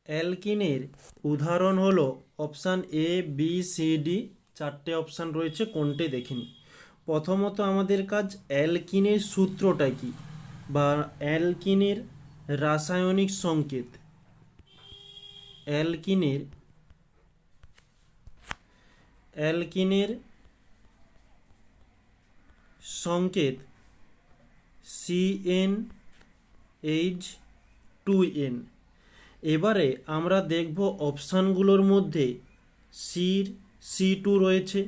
অ্যালকিনের উদাহরণ হলো option A B C D, চারটে অপশান রয়েছে, কোনটি দেখিনি। প্রথমত আমাদের কাজ অ্যালকিনের সূত্রটা কি বা অ্যালকিনের রাসায়নিক সংকেত। অ্যালকিনের সংকেত CnH2n। এবারে আমরা দেখব অপশানগুলোর মধ্যে C2 রয়েছে,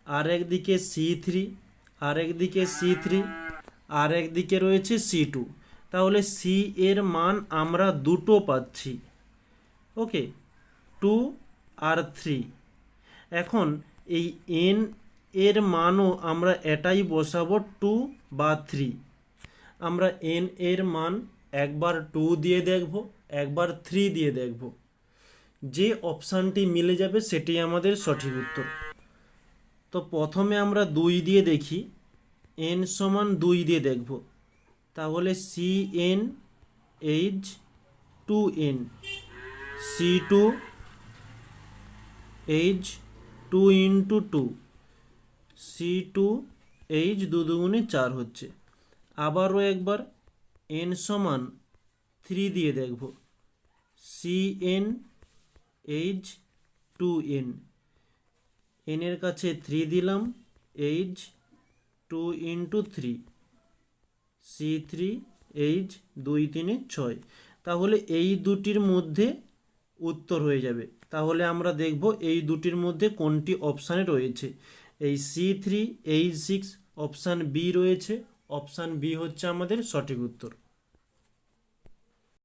আর একদিকে C3, আর একদিকে C3, আর একদিকে রয়েছে C2। তাহলে সি এর মান আমরা দুটো পাচ্ছি, ওকে, 2 আর 3। এখন এই এন এর মানও আমরা এটাই বসাবো 2 বা 3। আমরা এন এর মান একবার 2 দিয়ে দেখব, একবার 3 দিয়ে দেখব, যে অপশানটি মিলে যাবে সেটি আমাদের সঠিক উত্তর। তো প্রথমে আমরা 2 দিয়ে দেখি, n সমান 2 দিয়ে দেখব, তাহলে CnH2n, C2H2 ইন্টু 2, C2H 2 দুগুণে 4 হচ্ছে। আবারও একবার n সমান 3 দিয়ে দেখব, CnH2n, n এর কাছে 3 দিলাম, H 2 ইন্টু 3, C3H 2 3 6। তাহলে এই দুটির মধ্যে উত্তর হয়ে যাবে। তাহলে আমরা দেখব এই দুটির মধ্যে কোনটি অপশানে রয়েছে। এই C3H6 অপশান বি রয়েছে, অপশান বি হচ্ছে আমাদের সঠিক উত্তর।